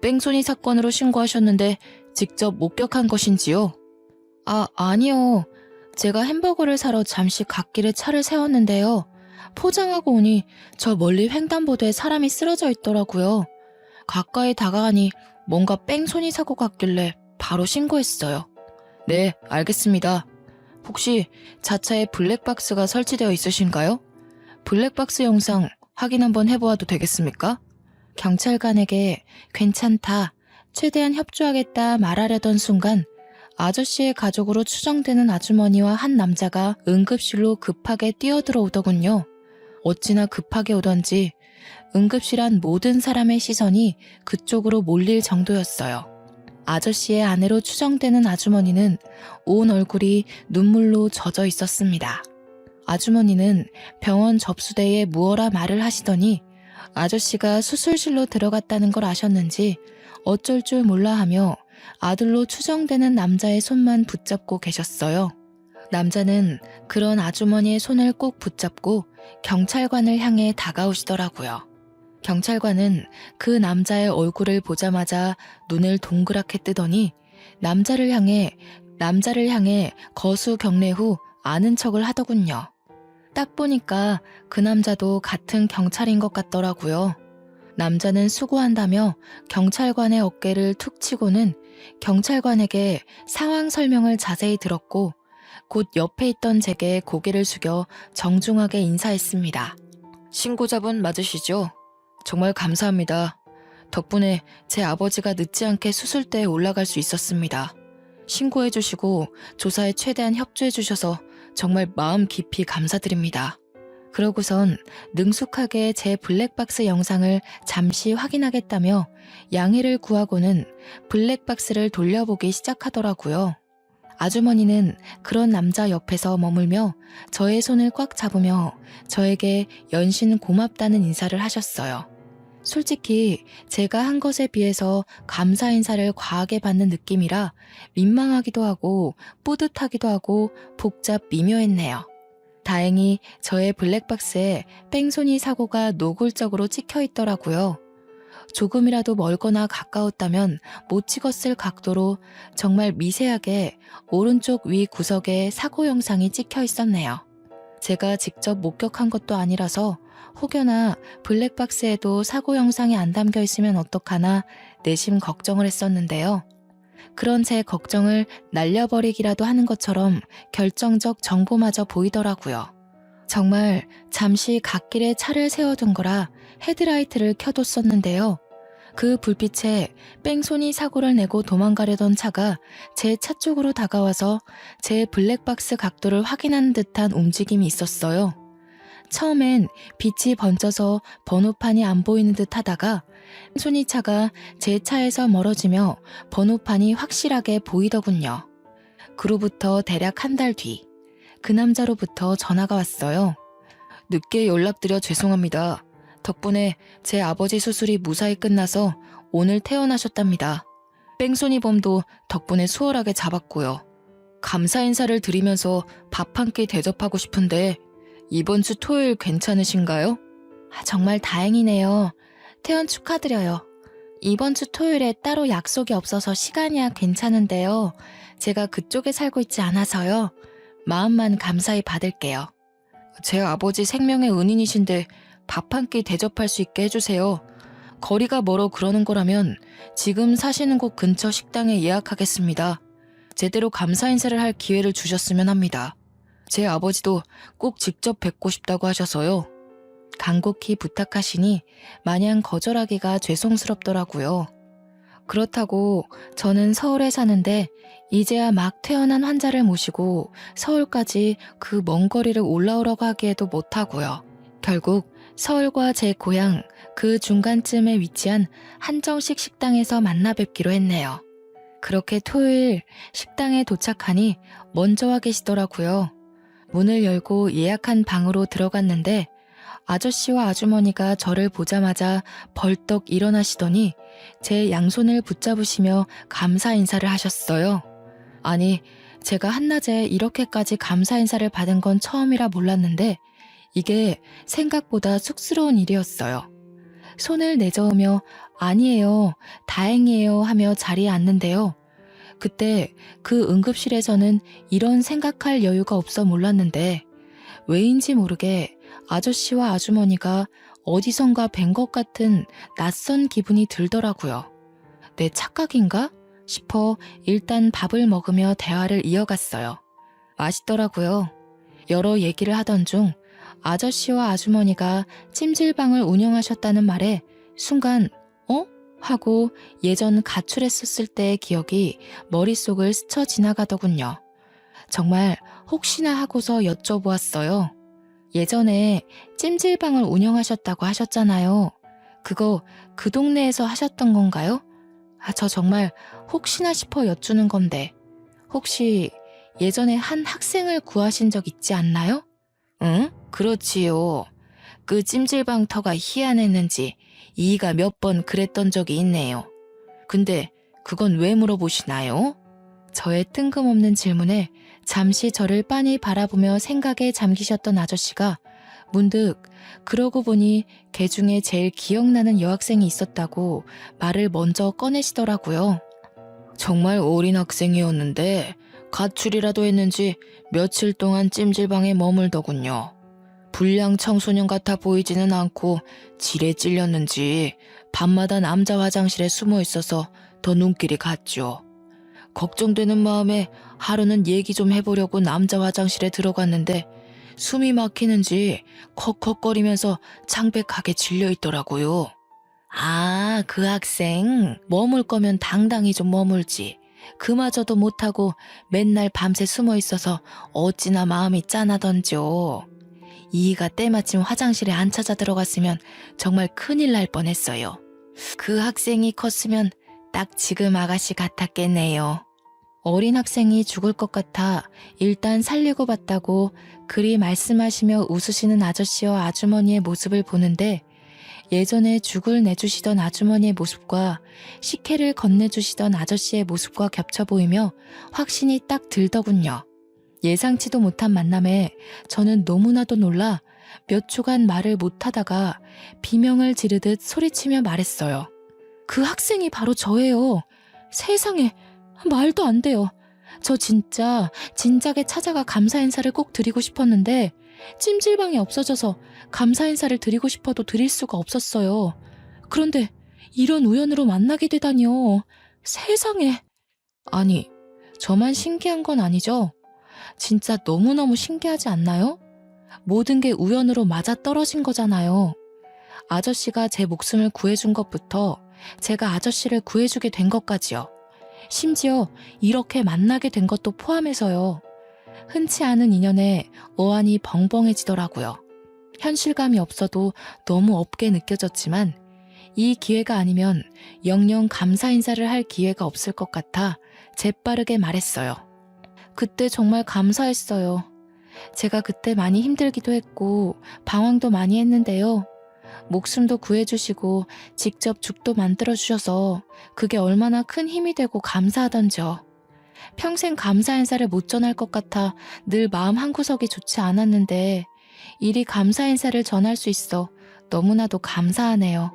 뺑소니 사건으로 신고하셨는데 직접 목격한 것인지요? 아니요. 제가 햄버거를 사러 잠시 갓길에 차를 세웠는데요. 포장하고 오니 저 멀리 횡단보도에 사람이 쓰러져 있더라고요. 가까이 다가가니 뭔가 뺑소니 사고 같길래 바로 신고했어요. 네, 알겠습니다. 혹시 자차에 블랙박스가 설치되어 있으신가요? 블랙박스 영상 확인 한번 해보아도 되겠습니까? 경찰관에게 괜찮다, 최대한 협조하겠다 말하려던 순간 아저씨의 가족으로 추정되는 아주머니와 한 남자가 응급실로 급하게 뛰어들어오더군요. 어찌나 급하게 오던지 응급실 안 모든 사람의 시선이 그쪽으로 몰릴 정도였어요. 아저씨의 아내로 추정되는 아주머니는 온 얼굴이 눈물로 젖어 있었습니다. 아주머니는 병원 접수대에 무어라 말을 하시더니 아저씨가 수술실로 들어갔다는 걸 아셨는지 어쩔 줄 몰라 하며 아들로 추정되는 남자의 손만 붙잡고 계셨어요. 남자는 그런 아주머니의 손을 꼭 붙잡고 경찰관을 향해 다가오시더라고요. 경찰관은 그 남자의 얼굴을 보자마자 눈을 동그랗게 뜨더니 남자를 향해 거수 경례 후 아는 척을 하더군요. 딱 보니까 그 남자도 같은 경찰인 것 같더라고요. 남자는 수고한다며 경찰관의 어깨를 툭 치고는 경찰관에게 상황 설명을 자세히 들었고 곧 옆에 있던 제게 고개를 숙여 정중하게 인사했습니다. 신고자분 맞으시죠? 정말 감사합니다. 덕분에 제 아버지가 늦지 않게 수술대에 올라갈 수 있었습니다. 신고해 주시고 조사에 최대한 협조해 주셔서 정말 마음 깊이 감사드립니다. 그러고선 능숙하게 제 블랙박스 영상을 잠시 확인하겠다며 양해를 구하고는 블랙박스를 돌려보기 시작하더라고요. 아주머니는 그런 남자 옆에서 머물며 저의 손을 꽉 잡으며 저에게 연신 고맙다는 인사를 하셨어요. 솔직히 제가 한 것에 비해서 감사 인사를 과하게 받는 느낌이라 민망하기도 하고 뿌듯하기도 하고 복잡 미묘했네요. 다행히 저의 블랙박스에 뺑소니 사고가 노골적으로 찍혀 있더라고요. 조금이라도 멀거나 가까웠다면 못 찍었을 각도로 정말 미세하게 오른쪽 위 구석에 사고 영상이 찍혀 있었네요. 제가 직접 목격한 것도 아니라서 혹여나 블랙박스에도 사고 영상이 안 담겨 있으면 어떡하나 내심 걱정을 했었는데요. 그런 제 걱정을 날려버리기라도 하는 것처럼 결정적 정보마저 보이더라고요. 정말 잠시 갓길에 차를 세워둔 거라 헤드라이트를 켜뒀었는데요. 그 불빛에 뺑소니 사고를 내고 도망가려던 차가 제 차 쪽으로 다가와서 제 블랙박스 각도를 확인하는 듯한 움직임이 있었어요. 처음엔 빛이 번져서 번호판이 안 보이는 듯 하다가 뺑소니차가 제 차에서 멀어지며 번호판이 확실하게 보이더군요. 그로부터 대략 한 달 뒤, 그 남자로부터 전화가 왔어요. 늦게 연락드려 죄송합니다. 덕분에 제 아버지 수술이 무사히 끝나서 오늘 퇴원하셨답니다. 뺑소니범도 덕분에 수월하게 잡았고요. 감사 인사를 드리면서 밥 한 끼 대접하고 싶은데 이번 주 토요일 괜찮으신가요? 정말 다행이네요. 퇴원 축하드려요. 이번 주 토요일에 따로 약속이 없어서 시간이야 괜찮은데요. 제가 그쪽에 살고 있지 않아서요. 마음만 감사히 받을게요. 제 아버지 생명의 은인이신데 밥 한 끼 대접할 수 있게 해주세요. 거리가 멀어 그러는 거라면 지금 사시는 곳 근처 식당에 예약하겠습니다. 제대로 감사 인사를 할 기회를 주셨으면 합니다. 제 아버지도 꼭 직접 뵙고 싶다고 하셔서요. 간곡히 부탁하시니 마냥 거절하기가 죄송스럽더라고요. 그렇다고 저는 서울에 사는데 이제야 막 퇴원한 환자를 모시고 서울까지 그 먼 거리를 올라오라고 하기에도 못하고요. 결국 서울과 제 고향 그 중간쯤에 위치한 한정식 식당에서 만나 뵙기로 했네요. 그렇게 토요일 식당에 도착하니 먼저 와 계시더라고요. 문을 열고 예약한 방으로 들어갔는데 아저씨와 아주머니가 저를 보자마자 벌떡 일어나시더니 제 양손을 붙잡으시며 감사 인사를 하셨어요. 아니, 제가 한낮에 이렇게까지 감사 인사를 받은 건 처음이라 몰랐는데 이게 생각보다 쑥스러운 일이었어요. 손을 내저으며 아니에요, 다행이에요 하며 자리에 앉는데요. 그때 그 응급실에서는 이런 생각할 여유가 없어 몰랐는데 왜인지 모르게 아저씨와 아주머니가 어디선가 뵌 것 같은 낯선 기분이 들더라고요. 내 착각인가 싶어 일단 밥을 먹으며 대화를 이어갔어요. 맛있더라고요. 여러 얘기를 하던 중 아저씨와 아주머니가 찜질방을 운영하셨다는 말에 순간 어? 하고 예전 가출했었을 때의 기억이 머릿속을 스쳐 지나가더군요. 정말 혹시나 하고서 여쭤보았어요. 예전에 찜질방을 운영하셨다고 하셨잖아요. 그거 그 동네에서 하셨던 건가요? 저 정말 혹시나 싶어 여쭈는 건데 혹시 예전에 한 학생을 구하신 적 있지 않나요? 응? 그렇지요. 그 찜질방 터가 희한했는지 이가 몇 번 그랬던 적이 있네요. 근데 그건 왜 물어보시나요? 저의 뜬금없는 질문에 잠시 저를 빤히 바라보며 생각에 잠기셨던 아저씨가 문득 그러고 보니 걔 중에 제일 기억나는 여학생이 있었다고 말을 먼저 꺼내시더라고요. 정말 어린 학생이었는데 가출이라도 했는지 며칠 동안 찜질방에 머물더군요. 불량 청소년 같아 보이지는 않고 질에 찔렸는지 밤마다 남자 화장실에 숨어 있어서 더 눈길이 갔죠. 걱정되는 마음에 하루는 얘기 좀 해보려고 남자 화장실에 들어갔는데 숨이 막히는지 컥컥거리면서 창백하게 질려있더라고요. 아, 그 학생 머물 거면 당당히 좀 머물지. 그마저도 못하고 맨날 밤새 숨어 있어서 어찌나 마음이 짠하던지요. 이가 때마침 화장실에 안 찾아 들어갔으면 정말 큰일 날 뻔했어요. 그 학생이 컸으면 딱 지금 아가씨 같았겠네요. 어린 학생이 죽을 것 같아 일단 살리고 봤다고 그리 말씀하시며 웃으시는 아저씨와 아주머니의 모습을 보는데 예전에 죽을 내주시던 아주머니의 모습과 식혜를 건네주시던 아저씨의 모습과 겹쳐 보이며 확신이 딱 들더군요. 예상치도 못한 만남에 저는 너무나도 놀라 몇 초간 말을 못하다가 비명을 지르듯 소리치며 말했어요. 그 학생이 바로 저예요. 세상에, 말도 안 돼요. 저 진작에 찾아가 감사 인사를 꼭 드리고 싶었는데 찜질방이 없어져서 감사 인사를 드리고 싶어도 드릴 수가 없었어요. 그런데 이런 우연으로 만나게 되다니요. 세상에. 아니, 저만 신기한 건 아니죠? 진짜 너무너무 신기하지 않나요? 모든 게 우연으로 맞아떨어진 거잖아요. 아저씨가 제 목숨을 구해준 것부터 제가 아저씨를 구해주게 된 것까지요. 심지어 이렇게 만나게 된 것도 포함해서요. 흔치 않은 인연에 어안이 벙벙해지더라고요. 현실감이 없어도 너무 없게 느껴졌지만 이 기회가 아니면 영영 감사 인사를 할 기회가 없을 것 같아 재빠르게 말했어요. 그때 정말 감사했어요. 제가 그때 많이 힘들기도 했고 방황도 많이 했는데요. 목숨도 구해주시고 직접 죽도 만들어주셔서 그게 얼마나 큰 힘이 되고 감사하던지요. 평생 감사 인사를 못 전할 것 같아 늘 마음 한구석이 좋지 않았는데 이리 감사 인사를 전할 수 있어 너무나도 감사하네요.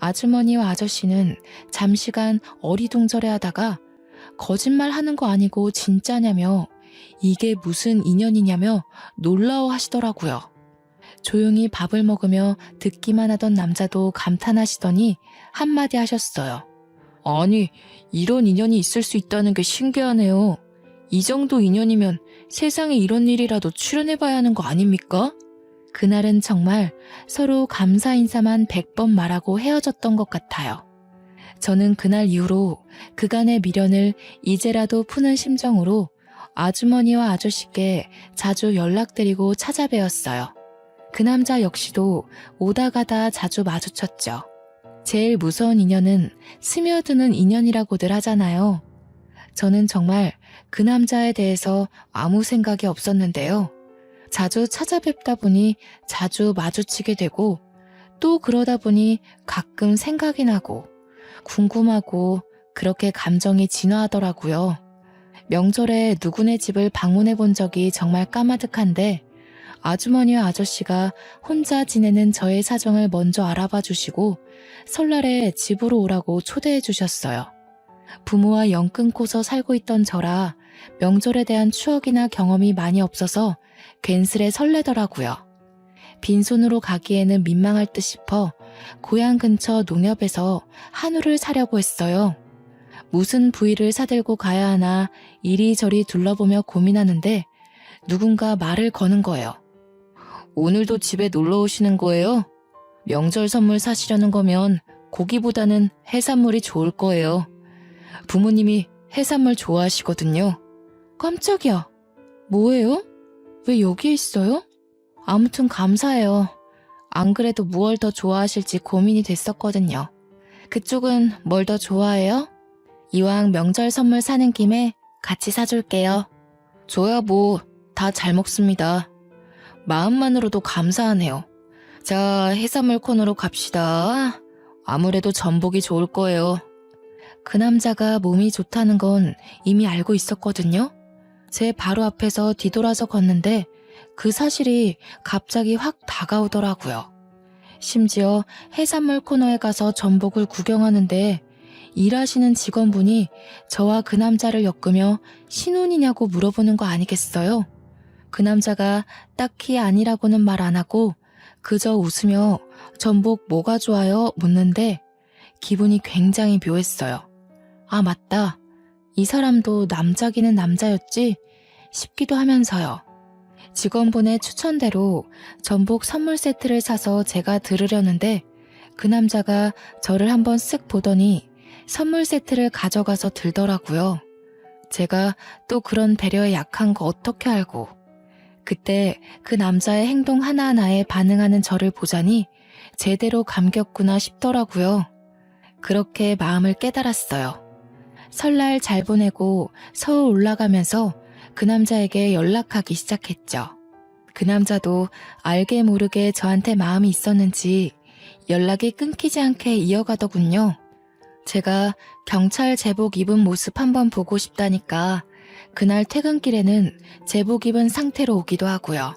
아주머니와 아저씨는 잠시간 어리둥절해하다가 거짓말하는 거 아니고 진짜냐며 이게 무슨 인연이냐며 놀라워하시더라고요. 조용히 밥을 먹으며 듣기만 하던 남자도 감탄하시더니 한마디 하셨어요. 아니, 이런 인연이 있을 수 있다는 게 신기하네요. 이 정도 인연이면 세상에 이런 일이라도 출연해봐야 하는 거 아닙니까? 그날은 정말 서로 감사 인사만 100번 말하고 헤어졌던 것 같아요. 저는 그날 이후로 그간의 미련을 이제라도 푸는 심정으로 아주머니와 아저씨께 자주 연락드리고 찾아뵈었어요. 그 남자 역시도 오다 가다 자주 마주쳤죠. 제일 무서운 인연은 스며드는 인연이라고들 하잖아요. 저는 정말 그 남자에 대해서 아무 생각이 없었는데요. 자주 찾아뵙다 보니 자주 마주치게 되고 또 그러다 보니 가끔 생각이 나고 궁금하고 그렇게 감정이 진화하더라고요. 명절에 누구네 집을 방문해 본 적이 정말 까마득한데 아주머니와 아저씨가 혼자 지내는 저의 사정을 먼저 알아봐 주시고 설날에 집으로 오라고 초대해 주셨어요. 부모와 연 끊고서 살고 있던 저라 명절에 대한 추억이나 경험이 많이 없어서 괜스레 설레더라고요. 빈손으로 가기에는 민망할 듯 싶어 고향 근처 농협에서 한우를 사려고 했어요. 무슨 부위를 사들고 가야 하나 이리저리 둘러보며 고민하는데 누군가 말을 거는 거예요. 오늘도 집에 놀러 오시는 거예요? 명절 선물 사시려는 거면 고기보다는 해산물이 좋을 거예요. 부모님이 해산물 좋아하시거든요. 깜짝이야. 뭐예요? 왜 여기에 있어요? 아무튼 감사해요. 안 그래도 무얼 더 좋아하실지 고민이 됐었거든요. 그쪽은 뭘 더 좋아해요? 이왕 명절 선물 사는 김에 같이 사줄게요. 저야 뭐 다 잘 먹습니다. 마음만으로도 감사하네요. 자, 해산물 코너로 갑시다. 아무래도 전복이 좋을 거예요. 그 남자가 몸이 좋다는 건 이미 알고 있었거든요. 제 바로 앞에서 뒤돌아서 걷는데 그 사실이 갑자기 확 다가오더라고요. 심지어 해산물 코너에 가서 전복을 구경하는데 일하시는 직원분이 저와 그 남자를 엮으며 신혼이냐고 물어보는 거 아니겠어요? 그 남자가 딱히 아니라고는 말 안 하고 그저 웃으며 전복 뭐가 좋아요? 묻는데 기분이 굉장히 묘했어요. 아, 맞다. 이 사람도 남자기는 남자였지? 싶기도 하면서요. 직원분의 추천대로 전복 선물 세트를 사서 제가 들으려는데 그 남자가 저를 한번 쓱 보더니 선물 세트를 가져가서 들더라고요. 제가 또 그런 배려에 약한 거 어떻게 알고. 그때 그 남자의 행동 하나하나에 반응하는 저를 보자니 제대로 감겼구나 싶더라고요. 그렇게 마음을 깨달았어요. 설날 잘 보내고 서울 올라가면서 그 남자에게 연락하기 시작했죠. 그 남자도 알게 모르게 저한테 마음이 있었는지 연락이 끊기지 않게 이어가더군요. 제가 경찰 제복 입은 모습 한번 보고 싶다니까 그날 퇴근길에는 제복 입은 상태로 오기도 하고요.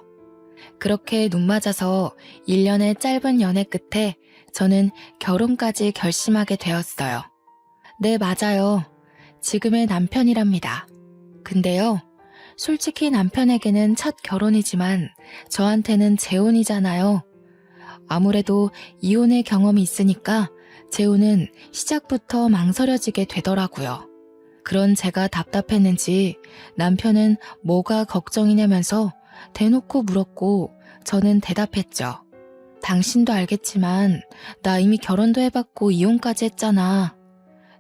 그렇게 눈 맞아서 1년의 짧은 연애 끝에 저는 결혼까지 결심하게 되었어요. 네, 맞아요. 지금의 남편이랍니다. 근데요, 솔직히 남편에게는 첫 결혼이지만 저한테는 재혼이잖아요. 아무래도 이혼의 경험이 있으니까 재혼은 시작부터 망설여지게 되더라고요. 그런 제가 답답했는지 남편은 뭐가 걱정이냐면서 대놓고 물었고 저는 대답했죠. 당신도 알겠지만 나 이미 결혼도 해봤고 이혼까지 했잖아.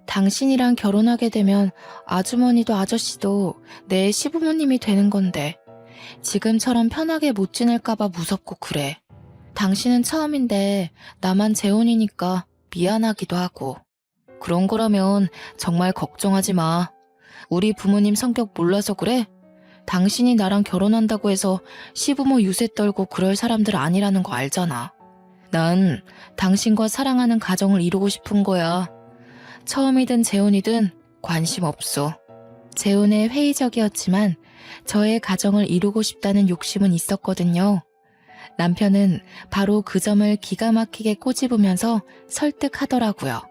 당신이랑 결혼하게 되면 아주머니도 아저씨도 내 시부모님이 되는 건데 지금처럼 편하게 못 지낼까봐 무섭고 그래. 당신은 처음인데 나만 재혼이니까 미안하기도 하고. 그런 거라면 정말 걱정하지 마. 우리 부모님 성격 몰라서 그래? 당신이 나랑 결혼한다고 해서 시부모 유세 떨고 그럴 사람들 아니라는 거 알잖아. 난 당신과 사랑하는 가정을 이루고 싶은 거야. 처음이든 재혼이든 관심 없어. 재혼에 회의적이었지만 저의 가정을 이루고 싶다는 욕심은 있었거든요. 남편은 바로 그 점을 기가 막히게 꼬집으면서 설득하더라고요.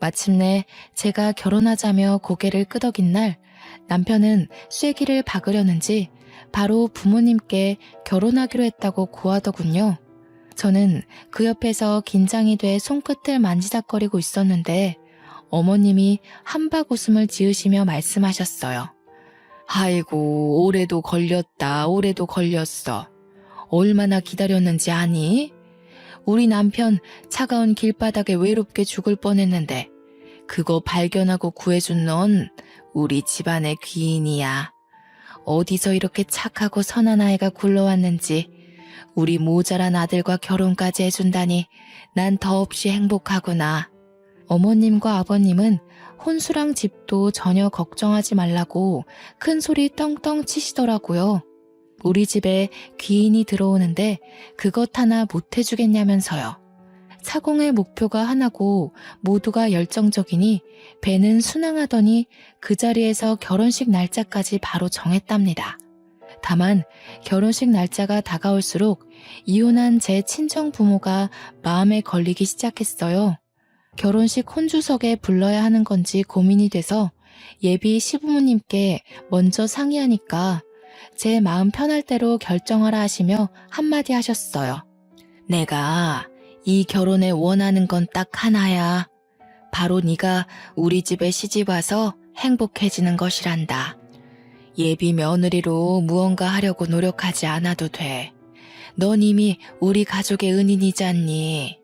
마침내 제가 결혼하자며 고개를 끄덕인 날 남편은 쐐기를 박으려는지 바로 부모님께 결혼하기로 했다고 고하더군요. 저는 그 옆에서 긴장이 돼 손끝을 만지작거리고 있었는데 어머님이 한박 웃음을 지으시며 말씀하셨어요. 아이고, 올해도 걸렸다. 올해도 걸렸어. 얼마나 기다렸는지 아니? 우리 남편 차가운 길바닥에 외롭게 죽을 뻔했는데 그거 발견하고 구해준 넌 우리 집안의 귀인이야. 어디서 이렇게 착하고 선한 아이가 굴러왔는지 우리 모자란 아들과 결혼까지 해준다니 난 더없이 행복하구나. 어머님과 아버님은 혼수랑 집도 전혀 걱정하지 말라고 큰 소리 떵떵 치시더라고요. 우리 집에 귀인이 들어오는데 그것 하나 못 해주겠냐면서요. 사공의 목표가 하나고 모두가 열정적이니 배는 순항하더니 그 자리에서 결혼식 날짜까지 바로 정했답니다. 다만 결혼식 날짜가 다가올수록 이혼한 제 친정 부모가 마음에 걸리기 시작했어요. 결혼식 혼주석에 불러야 하는 건지 고민이 돼서 예비 시부모님께 먼저 상의하니까 제 마음 편할 대로 결정하라 하시며 한마디 하셨어요. 내가 이 결혼에 원하는 건 딱 하나야. 바로 네가 우리 집에 시집와서 행복해지는 것이란다. 예비 며느리로 무언가 하려고 노력하지 않아도 돼. 넌 이미 우리 가족의 은인이잖니.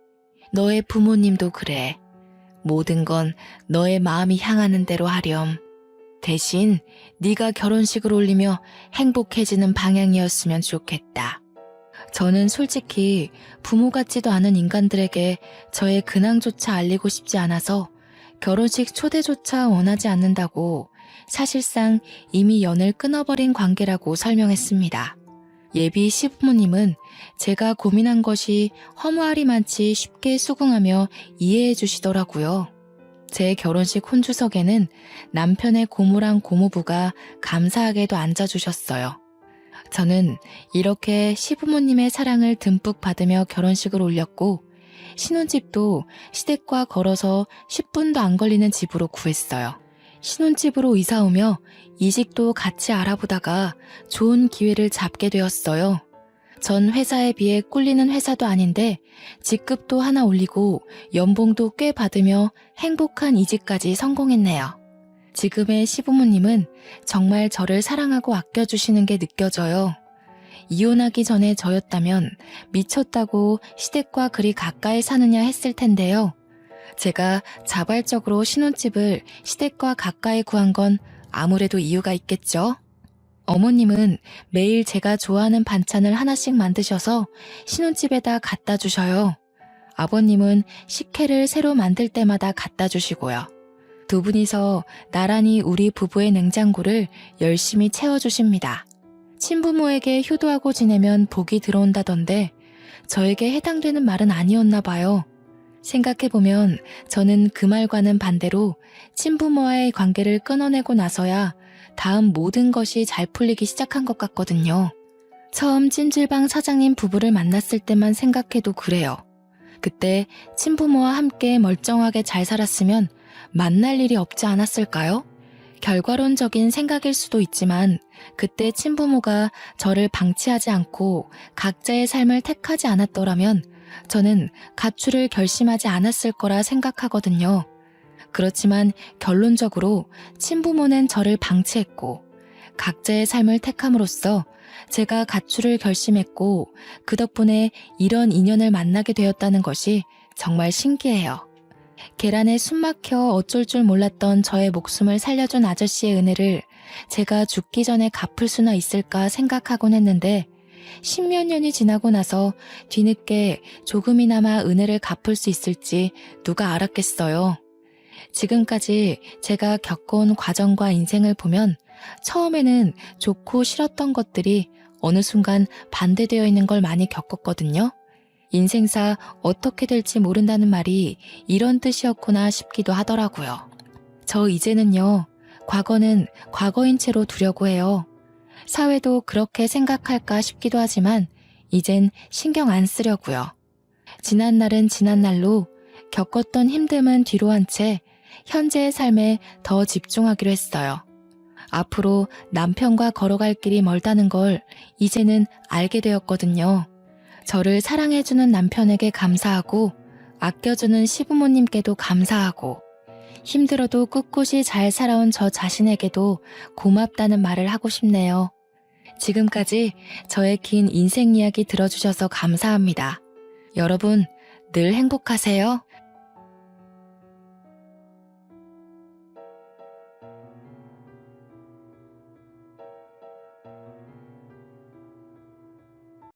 너의 부모님도 그래. 모든 건 너의 마음이 향하는 대로 하렴. 대신 네가 결혼식을 올리며 행복해지는 방향이었으면 좋겠다. 저는 솔직히 부모 같지도 않은 인간들에게 저의 근황조차 알리고 싶지 않아서 결혼식 초대조차 원하지 않는다고 사실상 이미 연을 끊어버린 관계라고 설명했습니다. 예비 시부모님은 제가 고민한 것이 허무하리만치 쉽게 수긍하며 이해해 주시더라고요. 제 결혼식 혼주석에는 남편의 고모랑 고모부가 감사하게도 앉아주셨어요. 저는 이렇게 시부모님의 사랑을 듬뿍 받으며 결혼식을 올렸고 신혼집도 시댁과 걸어서 10분도 안 걸리는 집으로 구했어요. 신혼집으로 이사 오며 이직도 같이 알아보다가 좋은 기회를 잡게 되었어요. 전 회사에 비해 꿀리는 회사도 아닌데 직급도 하나 올리고 연봉도 꽤 받으며 행복한 이직까지 성공했네요. 지금의 시부모님은 정말 저를 사랑하고 아껴주시는 게 느껴져요. 이혼하기 전에 저였다면 미쳤다고 시댁과 그리 가까이 사느냐 했을 텐데요. 제가 자발적으로 신혼집을 시댁과 가까이 구한 건 아무래도 이유가 있겠죠. 어머님은 매일 제가 좋아하는 반찬을 하나씩 만드셔서 신혼집에다 갖다 주셔요. 아버님은 식혜를 새로 만들 때마다 갖다 주시고요. 두 분이서 나란히 우리 부부의 냉장고를 열심히 채워주십니다. 친부모에게 효도하고 지내면 복이 들어온다던데 저에게 해당되는 말은 아니었나 봐요. 생각해보면 저는 그 말과는 반대로 친부모와의 관계를 끊어내고 나서야 다음 모든 것이 잘 풀리기 시작한 것 같거든요. 처음 찜질방 사장님 부부를 만났을 때만 생각해도 그래요. 그때 친부모와 함께 멀쩡하게 잘 살았으면 만날 일이 없지 않았을까요? 결과론적인 생각일 수도 있지만 그때 친부모가 저를 방치하지 않고 각자의 삶을 택하지 않았더라면 저는 가출을 결심하지 않았을 거라 생각하거든요. 그렇지만 결론적으로 친부모는 저를 방치했고 각자의 삶을 택함으로써 제가 가출을 결심했고 그 덕분에 이런 인연을 만나게 되었다는 것이 정말 신기해요. 계란에 숨 막혀 어쩔 줄 몰랐던 저의 목숨을 살려준 아저씨의 은혜를 제가 죽기 전에 갚을 수나 있을까 생각하곤 했는데 10몇 년이 지나고 나서 뒤늦게 조금이나마 은혜를 갚을 수 있을지 누가 알았겠어요. 지금까지 제가 겪어온 과정과 인생을 보면 처음에는 좋고 싫었던 것들이 어느 순간 반대되어 있는 걸 많이 겪었거든요. 인생사 어떻게 될지 모른다는 말이 이런 뜻이었구나 싶기도 하더라고요. 저 이제는요, 과거는 과거인 채로 두려고 해요. 사회도 그렇게 생각할까 싶기도 하지만 이젠 신경 안 쓰려고요. 지난 날은 지난 날로 겪었던 힘듦은 뒤로 한 채 현재의 삶에 더 집중하기로 했어요. 앞으로 남편과 걸어갈 길이 멀다는 걸 이제는 알게 되었거든요. 저를 사랑해주는 남편에게 감사하고 아껴주는 시부모님께도 감사하고 힘들어도 꿋꿋이 잘 살아온 저 자신에게도 고맙다는 말을 하고 싶네요. 지금까지 저의 긴 인생 이야기 들어주셔서 감사합니다. 여러분 늘 행복하세요.